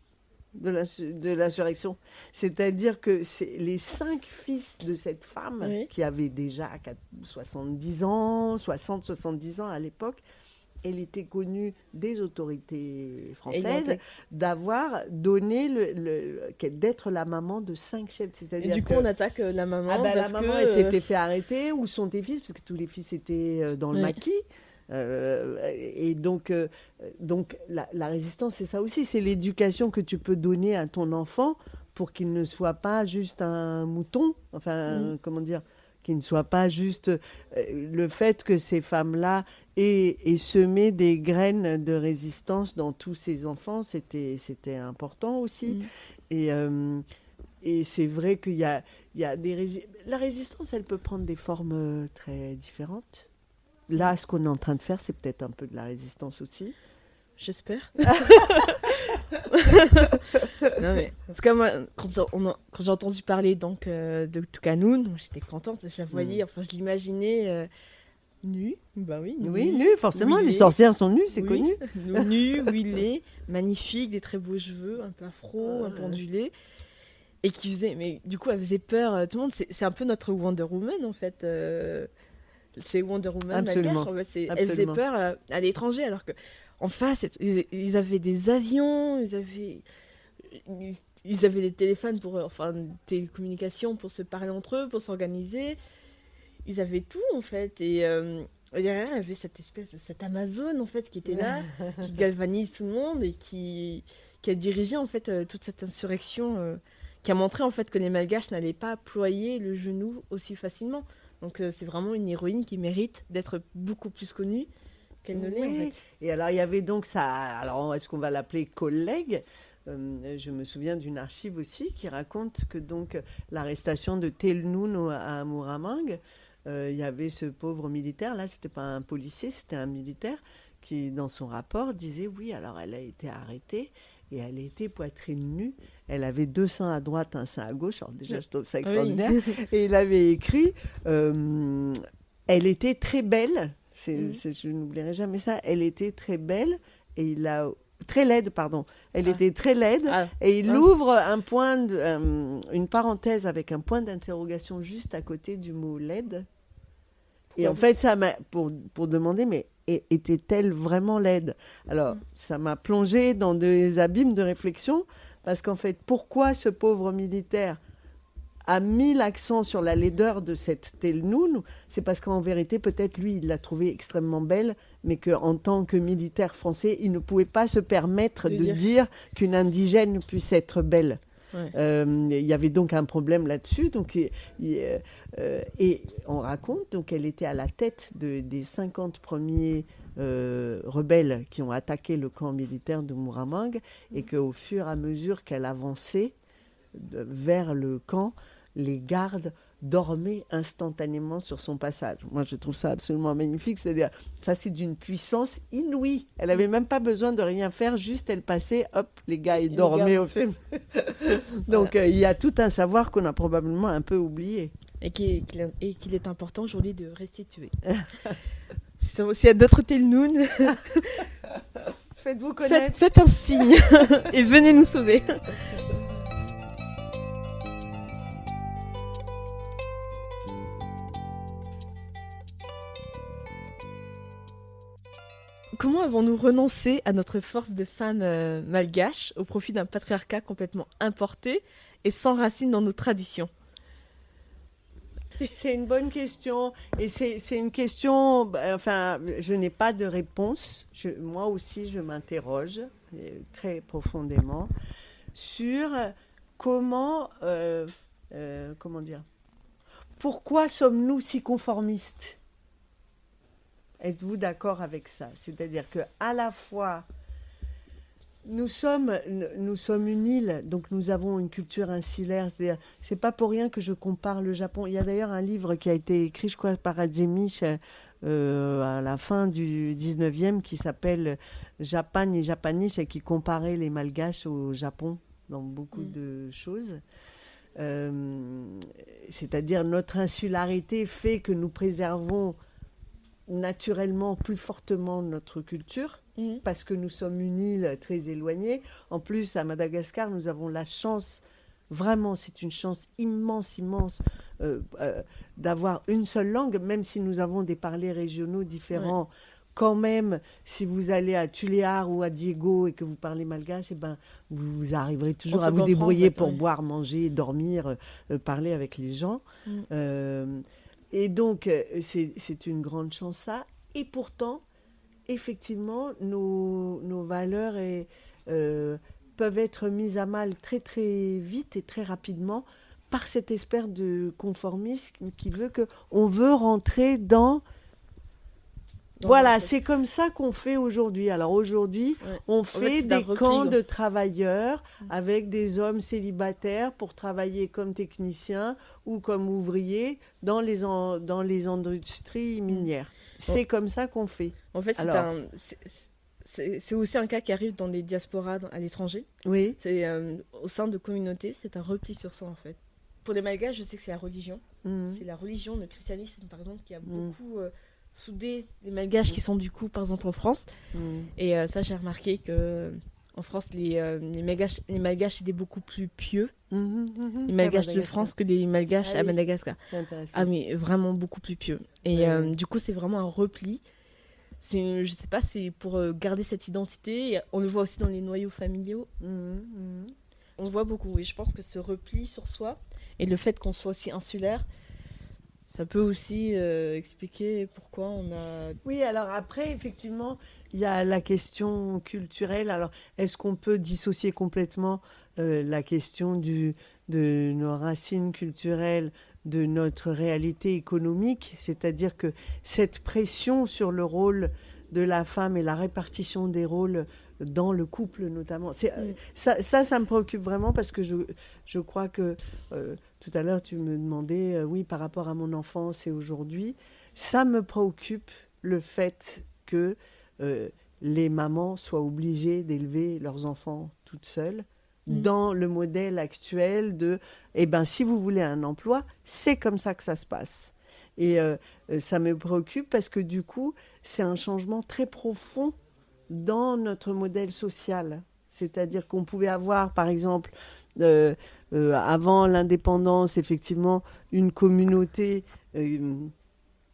Speaker 1: de l'insurrection. C'est-à-dire que c'est les 5 fils de cette femme qui avait déjà 70 ans, 70 ans à l'époque. Elle était connue des autorités françaises d'avoir donné d'être la maman de 5 chefs. C'est-à-dire
Speaker 3: et du coup, on attaque la maman.
Speaker 1: La maman, elle s'était fait arrêter. Où sont tes fils? Parce que tous les fils étaient dans le maquis. Et donc la résistance, c'est ça aussi. C'est l'éducation que tu peux donner à ton enfant pour qu'il ne soit pas juste un mouton. Enfin, comment dire, qu'il ne soit pas juste le fait que ces femmes-là aient semé des graines de résistance dans tous ces enfants, c'était important aussi. Et c'est vrai qu'il y a des la résistance, elle peut prendre des formes très différentes. Là, ce qu'on est en train de faire, c'est peut-être un peu de la résistance aussi.
Speaker 3: J'espère. Non, mais en tout cas, moi, quand j'ai entendu parler donc, de Tukanoun, j'étais contente. Je la voyais, je l'imaginais nue. Bah oui,
Speaker 1: nue, forcément. Les sorcières sont nues, c'est connu.
Speaker 3: Nue, huilée, magnifique, des très beaux cheveux, un peu afro, un peu ondulés. Et qui faisait, mais du coup, elle faisait peur. Tout le monde, c'est un peu notre Wonder Woman, en fait. C'est Wonder Woman,
Speaker 1: absolument.
Speaker 3: En fait, elle faisait peur à l'étranger, alors que en face, ils avaient des avions, ils avaient ils avaient des téléphones des télécommunications pour se parler entre eux, pour s'organiser. Ils avaient tout en fait. Et derrière, il y avait cette Amazone en fait qui était là, qui galvanise tout le monde et qui a dirigé en fait toute cette insurrection, qui a montré en fait que les Malgaches n'allaient pas ployer le genou aussi facilement. Donc c'est vraiment une héroïne qui mérite d'être beaucoup plus connue qu'elle ne l'est en fait.
Speaker 1: Et alors il y avait donc ça. Alors est-ce qu'on va l'appeler collègue? Je me souviens d'une archive aussi qui raconte que donc l'arrestation de Telnoun à Muramang, il y avait ce pauvre militaire. Là, c'était pas un policier, c'était un militaire qui, dans son rapport, disait oui. Alors elle a été arrêtée. Et elle était poitrine nue. Elle avait 2 seins à droite, un sein à gauche. Alors déjà, je trouve ça extraordinaire. Oui. Et il avait écrit elle était très belle. Je n'oublierai jamais ça. Elle était très belle. Et il a... Très laide, pardon. Elle était très laide. Et il ouvre une parenthèse avec un point d'interrogation juste à côté du mot laide. Et en fait, ça m'a... Pour demander, mais... était-elle vraiment laide? Alors, ça m'a plongée dans des abîmes de réflexion, parce qu'en fait, pourquoi ce pauvre militaire a mis l'accent sur la laideur de cette Telnoun? C'est parce qu'en vérité, peut-être lui, il l'a trouvée extrêmement belle, mais qu'en tant que militaire français, il ne pouvait pas se permettre de dire qu'une indigène puisse être belle. Ouais. Il y avait donc un problème là-dessus. Donc, et on raconte qu'elle était à la tête des 50 premiers rebelles qui ont attaqué le camp militaire de Muramang, et qu'au fur et à mesure qu'elle avançait vers le camp, les gardes dormaient instantanément sur son passage. Moi, je trouve ça absolument magnifique. C'est-à-dire, ça, c'est d'une puissance inouïe. Elle n'avait même pas besoin de rien faire, juste elle passait, hop, les gars, ils dormaient au film. Donc, il y a tout un savoir qu'on a probablement un peu oublié.
Speaker 3: Et qu'il est important aujourd'hui de restituer. S'il y a d'autres Telnoun,
Speaker 1: faites-vous connaître.
Speaker 3: Faites un signe et venez nous sauver. Comment avons-nous renoncé à notre force de femmes malgaches au profit d'un patriarcat complètement importé et sans racines dans nos traditions?
Speaker 1: C'est une bonne question. Et c'est une question... Enfin, je n'ai pas de réponse. Moi aussi, je m'interroge très profondément sur comment... comment dire? Pourquoi sommes-nous si conformistes? Êtes-vous d'accord avec ça? C'est-à-dire qu'à la fois, nous sommes une île, donc nous avons une culture insulaire. C'est-à-dire, c'est pas pour rien que je compare le Japon. Il y a d'ailleurs un livre qui a été écrit, je crois, par Adzemi à la fin du 19e, qui s'appelle Japan et Japanis, et qui comparait les Malgaches au Japon dans beaucoup de choses. C'est-à-dire, notre insularité fait que nous préservons naturellement plus fortement notre culture, parce que nous sommes une île très éloignée. En plus, à Madagascar, nous avons la chance, vraiment, c'est une chance immense, d'avoir une seule langue, même si nous avons des parlers régionaux différents. Ouais. Quand même, si vous allez à Tuléar ou à Diego et que vous parlez malgache, vous arriverez toujours à vous débrouiller pour boire, manger, dormir, parler avec les gens. Et donc, c'est une grande chance, ça. Et pourtant, effectivement, nos valeurs peuvent être mises à mal très, très vite et très rapidement par cette espèce de conformisme qui veut qu'on veut rentrer dans... Voilà, c'est comme ça qu'on fait aujourd'hui. Alors aujourd'hui, on fait des camps de travailleurs avec des hommes célibataires pour travailler comme techniciens ou comme ouvriers dans les industries minières. C'est comme ça qu'on fait.
Speaker 3: En fait, c'est aussi un cas qui arrive dans les diasporas à l'étranger.
Speaker 1: Oui.
Speaker 3: C'est au sein de communautés, c'est un repli sur soi en fait. Pour les Malgaches, je sais que c'est la religion. C'est la religion, le christianisme par exemple, qui a beaucoup... soudé les Malgaches qui sont du coup par exemple en France et ça j'ai remarqué que en France les Malgaches étaient beaucoup plus pieux les Malgaches de France que les Malgaches à Madagascar. Ah mais vraiment beaucoup plus pieux et du coup c'est vraiment un repli. Je sais pas, c'est pour garder cette identité. On le voit aussi dans les noyaux familiaux. le voit beaucoup, oui. Je pense que ce repli sur soi et le fait qu'on soit aussi insulaire, ça peut aussi expliquer pourquoi on a...
Speaker 1: Oui, alors après, effectivement, il y a la question culturelle. Alors, est-ce qu'on peut dissocier complètement la question de nos racines culturelles de notre réalité économique? C'est-à-dire que cette pression sur le rôle de la femme et la répartition des rôles dans le couple notamment, ça me préoccupe vraiment parce que je crois que tout à l'heure tu me demandais, oui, par rapport à mon enfance et aujourd'hui, ça me préoccupe le fait que les mamans soient obligées d'élever leurs enfants toutes seules dans le modèle actuel de, eh ben, si vous voulez un emploi, c'est comme ça que ça se passe. Et ça me préoccupe parce que du coup, c'est un changement très profond dans notre modèle social. C'est-à-dire qu'on pouvait avoir, par exemple, avant l'indépendance, effectivement, une communauté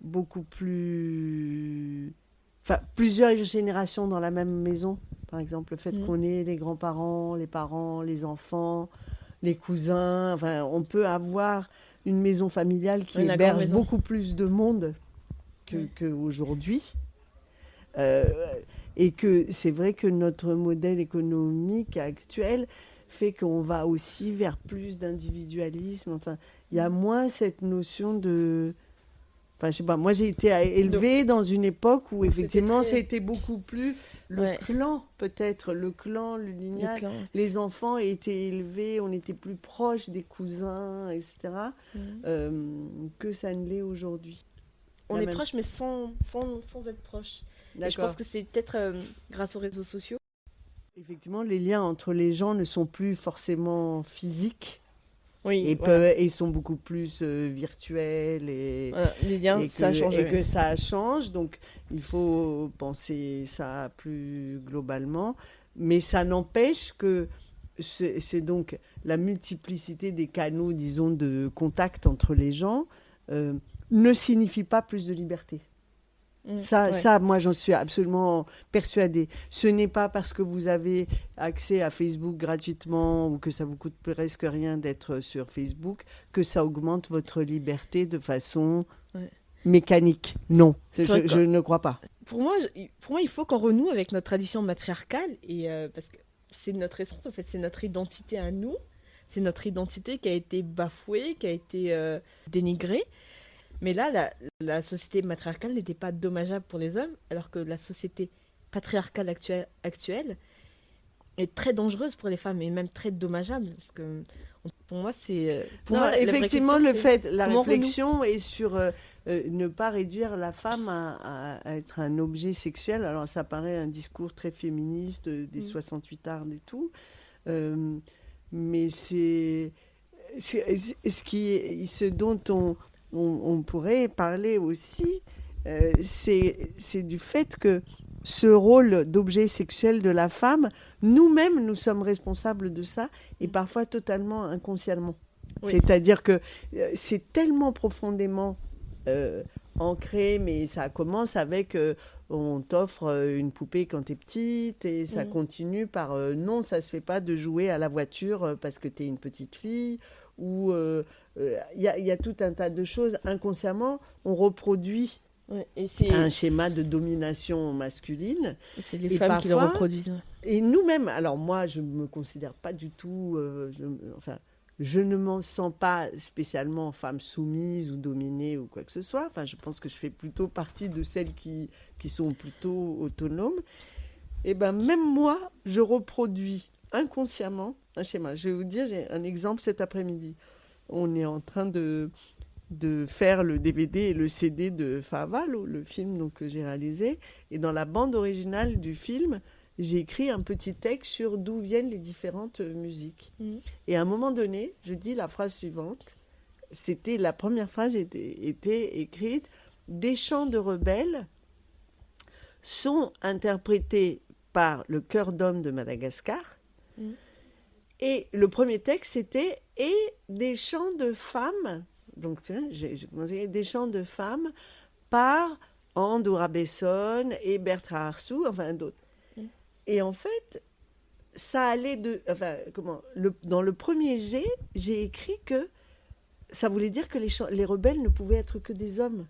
Speaker 1: beaucoup plus... Enfin, plusieurs générations dans la même maison. Par exemple, le fait qu'on ait les grands-parents, les parents, les enfants, les cousins. Enfin, on peut avoir une maison familiale qui héberge beaucoup plus de monde qu'aujourd'hui. Et que c'est vrai que notre modèle économique actuel fait qu'on va aussi vers plus d'individualisme. Enfin, il y a moins cette notion de... Enfin, je sais pas, moi j'ai été élevée dans une époque où effectivement c'était beaucoup plus le clan, peut-être, le clan, le lignage. Les enfants étaient élevés, on était plus proche des cousins, etc., que ça ne l'est aujourd'hui.
Speaker 3: On est proche, mais sans être proche. Et je pense que c'est peut-être grâce aux réseaux sociaux.
Speaker 1: Effectivement, les liens entre les gens ne sont plus forcément physiques.
Speaker 3: Oui,
Speaker 1: et sont beaucoup plus virtuels
Speaker 3: les liens, ça a changé.
Speaker 1: Et que ça change, donc il faut penser ça plus globalement, mais ça n'empêche que c'est donc la multiplicité des canaux, disons, de contact entre les gens ne signifie pas plus de liberté. Ça, moi, j'en suis absolument persuadée. Ce n'est pas parce que vous avez accès à Facebook gratuitement ou que ça vous coûte presque rien d'être sur Facebook que ça augmente votre liberté de façon mécanique. Non, je ne crois pas.
Speaker 3: Pour moi, il faut qu'on renoue avec notre tradition matriarcale et parce que c'est notre essence, en fait, c'est notre identité à nous. C'est notre identité qui a été bafouée, qui a été dénigrée. Mais là, la société matriarcale n'était pas dommageable pour les hommes, alors que la société patriarcale actuelle est très dangereuse pour les femmes et même très dommageable. Parce que pour moi, c'est...
Speaker 1: effectivement, la réflexion est sur ne pas réduire la femme à être un objet sexuel. Alors, ça paraît un discours très féministe des 68 arts et tout. Mais c'est ce dont on pourrait parler aussi, c'est du fait que ce rôle d'objet sexuel de la femme, nous-mêmes, nous sommes responsables de ça, et parfois totalement inconsciemment. Oui. C'est-à-dire que c'est tellement profondément ancré, mais ça commence avec on t'offre une poupée quand t'es petite, et ça continue par non, ça se fait pas de jouer à la voiture parce que t'es une petite fille, ou il y a tout un tas de choses. Inconsciemment, on reproduit un schéma de domination masculine.
Speaker 3: Et c'est les femmes qui le reproduisent.
Speaker 1: Et nous-mêmes, alors moi, je ne me considère pas du tout... je ne m'en sens pas spécialement femme soumise ou dominée ou quoi que ce soit. Enfin, je pense que je fais plutôt partie de celles qui sont plutôt autonomes. Et bien, même moi, je reproduis inconsciemment un schéma. Je vais vous dire, j'ai un exemple cet après-midi. On est en train de faire le DVD et le CD de Fava, le film donc, que j'ai réalisé. Et dans la bande originale du film, j'ai écrit un petit texte sur d'où viennent les différentes musiques. Et à un moment donné, je dis la phrase suivante. La première phrase était écrite « Des chants de rebelles sont interprétés par le chœur d'hommes de Madagascar. » Et le premier texte, c'était « Et des chants de femmes ». Donc, tu vois, j'ai commencé des chants de femmes par Andorra Besson et Bertrand Arsou, enfin d'autres. Et en fait, ça allait de... Enfin, dans le premier jet, j'ai écrit que ça voulait dire que les rebelles ne pouvaient être que des hommes.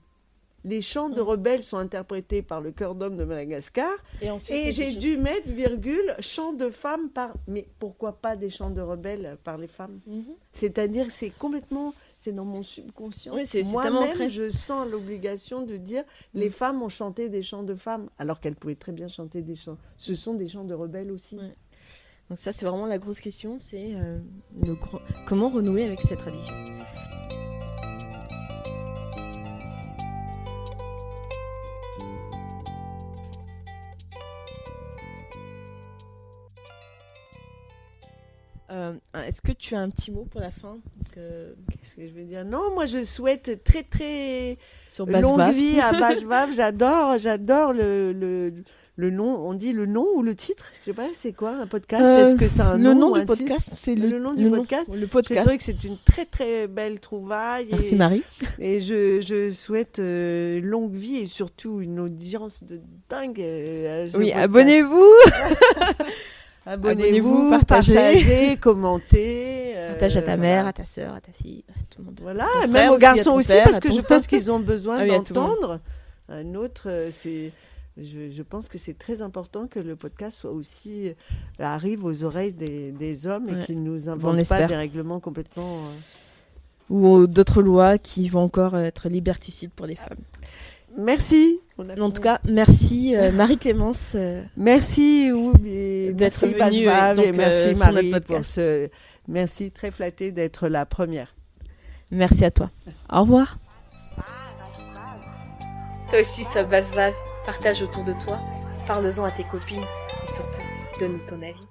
Speaker 1: Les chants de rebelles sont interprétés par le chœur d'hommes de Madagascar. Et j'ai dû mettre virgule, chants de femmes par... Mais pourquoi pas des chants de rebelles par les femmes? C'est-à-dire, c'est dans mon subconscient.
Speaker 3: Oui, c'est
Speaker 1: moi-même,
Speaker 3: ancré.
Speaker 1: je sens l'obligation de dire les femmes ont chanté des chants de femmes, alors qu'elles pouvaient très bien chanter des chants. Ce sont des chants de rebelles aussi.
Speaker 3: Ouais. Donc ça, c'est vraiment la grosse question, c'est comment renouer avec cette tradition. Est-ce que tu as un petit mot pour la fin
Speaker 1: Qu'est-ce que je vais dire? Non, moi je souhaite très très
Speaker 3: sur
Speaker 1: longue
Speaker 3: Basvav.
Speaker 1: vie à Basvav. J'adore le nom. On dit le nom ou le titre? Je sais pas, c'est quoi un podcast? Est-ce que c'est un nom
Speaker 3: Le nom
Speaker 1: ou
Speaker 3: du
Speaker 1: un titre?
Speaker 3: podcast, c'est
Speaker 1: Le nom du podcast.
Speaker 3: Le
Speaker 1: Je
Speaker 3: podcast.
Speaker 1: trouve que c'est une très très belle trouvaille.
Speaker 3: Merci Marie.
Speaker 1: Et je souhaite longue vie et surtout une audience de dingue. À ce
Speaker 3: Oui,
Speaker 1: podcast.
Speaker 3: abonnez-vous.
Speaker 1: Abonnez-vous,
Speaker 3: partagez.
Speaker 1: partagez, commentez.
Speaker 3: Partage à ta
Speaker 1: voilà.
Speaker 3: mère, à ta sœur, à ta fille, à tout le monde.
Speaker 1: Voilà,
Speaker 3: Ton
Speaker 1: et
Speaker 3: frère
Speaker 1: même aux
Speaker 3: aussi, à
Speaker 1: garçons
Speaker 3: ton
Speaker 1: aussi,
Speaker 3: père,
Speaker 1: parce
Speaker 3: à
Speaker 1: que
Speaker 3: ton-
Speaker 1: je pense qu'ils ont besoin
Speaker 3: Ah oui, à tout le monde.
Speaker 1: d'entendre. Un autre, je pense que c'est très important que le podcast soit aussi arrive aux oreilles des hommes et
Speaker 3: Ouais.
Speaker 1: qu'ils nous
Speaker 3: On
Speaker 1: inventent pas
Speaker 3: espère.
Speaker 1: des règlements complètement.
Speaker 3: Ou d'autres lois qui vont encore être liberticides pour les femmes.
Speaker 1: Merci.
Speaker 3: En tout cas, merci Marie-Clémence.
Speaker 1: Merci
Speaker 3: D'être
Speaker 1: merci
Speaker 3: venue,
Speaker 1: Bajvav, et
Speaker 3: donc,
Speaker 1: merci
Speaker 3: sur notre
Speaker 1: Marie
Speaker 3: podcast.
Speaker 1: pour ce. Merci, très flattée d'être la première.
Speaker 3: Merci à toi. Au revoir. Toi aussi, sois Basvav. Partage autour de toi. Parle-en à tes copines. Et surtout, donne-nous ton avis.